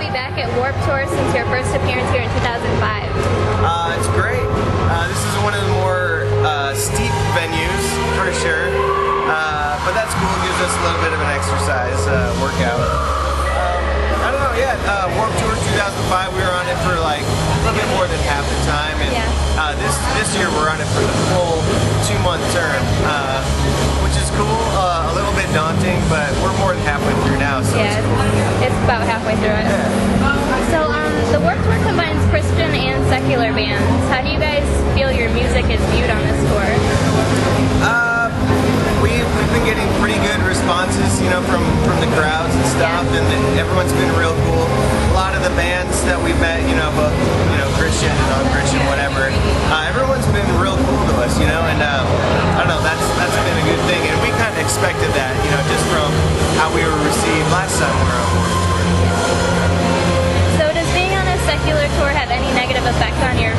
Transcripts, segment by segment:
be back at Warped Tour since your first appearance here in 2005? It's great. This is one of the more steep venues, for sure. But that's cool. It gives us a little bit of an exercise workout. I don't know, yeah. Warped Tour 2005, we were on it for like a little bit more than half the time. And this year we're on it for the full 2-month term, which is cool. A little bit daunting, but we're more than halfway through now, so yeah, it's cool. It's about halfway through it. Yeah. So the Warped Tour combines Christian and secular bands. How do you guys feel your music is viewed on this tour? We've been getting pretty good responses, you know, from the crowds and stuff, and everyone's been real cool. A lot of the bands that we've met, you know, both, you know, Christian and non-Christian, whatever, everyone's been real cool to us, you know, and I don't know, that's been a good thing, and we kind of expected that, you know, just from how we were received last time we were on Warped Tour. So does being on a secular tour have any negative effect on your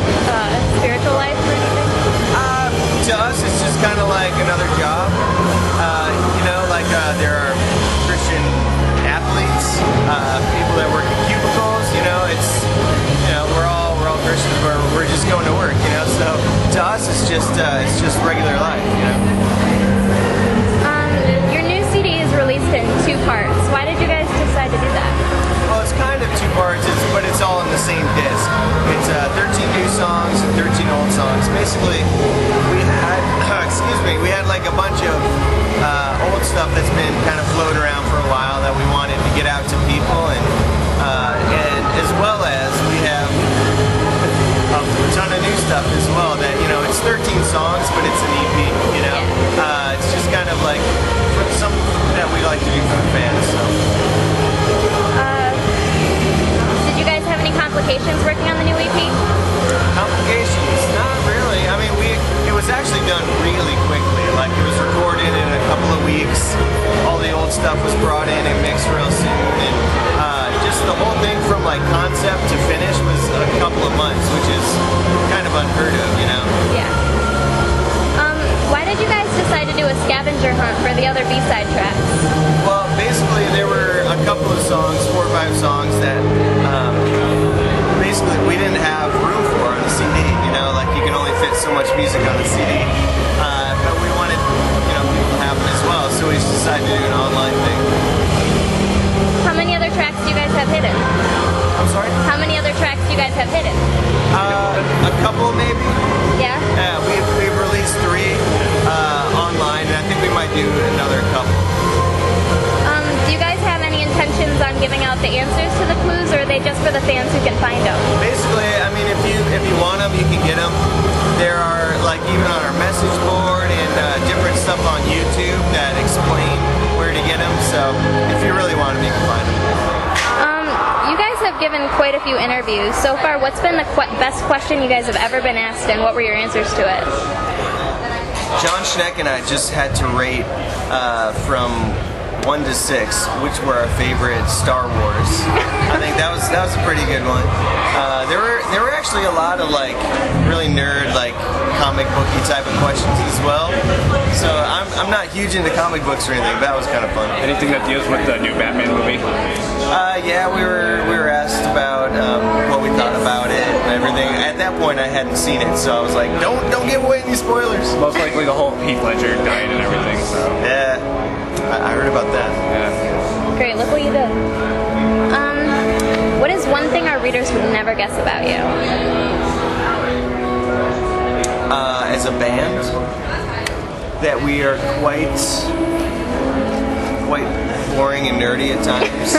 spiritual life or anything? To us, it's just kind of like another job. You know, like there are Christian athletes, people that work in cubicles. You know, it's, you know, we're all Christians. We're just going to work. You know, so to us, it's just regular life. You know. Your new CD is released in 2 parts. Why did you guys decide to do that? Well, it's kind of 2 parts, but it's all in the same disc. It's 13 new songs and 13 old songs. Basically, we had like a bunch of old stuff that's been kind of floating around for a while that we wanted to get out to people, and as well as we have a ton of new stuff as well. That, you know, it's 13 songs, but it's an EP. You know, it's just kind of like something that we like to do for the fans. So. Did you guys have any complications working on the new EP? Complications? Not really. I mean, it was actually done really quickly. Like, it was recorded in a couple of weeks. All the old stuff was brought in and mixed real soon, and just the whole thing from like concept to finish was a couple of months, which is kind of unheard of, you know? Yeah. Why did you guys decide to do a scavenger hunt for the other B-side tracks? Well, basically there were a couple of songs, 4 or 5 songs that basically we didn't have room for on the CD. You know, like you can only fit so much music on the CD, but we wanted, you know, people to have them as well, so we just decided to do an online thing. How many other tracks do you guys have hidden? I'm sorry? How many other tracks do you guys have hidden? A couple maybe. Yeah? Yeah, we've released 3 online, and I think we might do another couple. Do you guys have any intentions on giving out the answers to the clues, or are they just for the fans who can find them? Basically, I mean, if you want them, you can get them. There are, like, even on our message board and different stuff on YouTube that explain where to get them, so if you really want them, you can find them. You guys have given quite a few interviews. So far, what's been the best question you guys have ever been asked, and what were your answers to it? John Schneck and I just had to rate from 1 to 6 which were our favorite Star Wars. I think that was a pretty good one. There were actually a lot of like really nerd, like comic booky type of questions as well. So I'm not huge into comic books or anything, but that was kind of fun. Anything that deals with the new Batman movie? Yeah, we were asked about what we thought about it and everything. At that point, I hadn't seen it, so I was like, don't give away any spoilers. Most likely the whole Heath Ledger died and everything. So yeah, I heard about that. Yeah. Great, look what you did. What is one thing our readers would never guess about you? As a band, that we are quite boring and nerdy at times,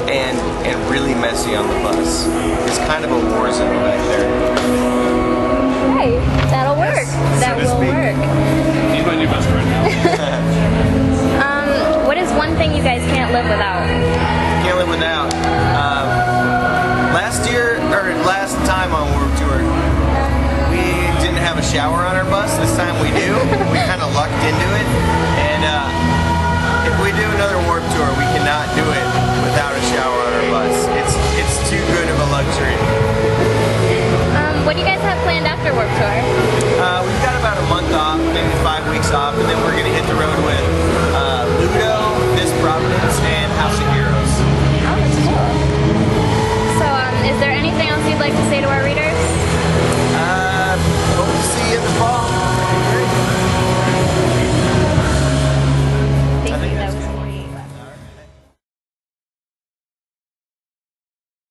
and really messy on the bus. It's kind of a war zone back there. Hey, that'll work. Yes, that so will work. He's my new best friend now. What is one thing you guys can't live without? Can't live without. Last time on Warped Tour, we didn't have a shower on our bus. This time we do. We kind of lucked into it, and if we do another Warped Tour, we cannot do it without a shower on our bus. It's too good of a luxury. What do you guys have planned after Warped Tour? We've got about a month off, maybe 5 weeks off, and then we're going to hit the road with Ludo, This Providence, and House of Heroes. Oh, that's cool. like to say to our readers?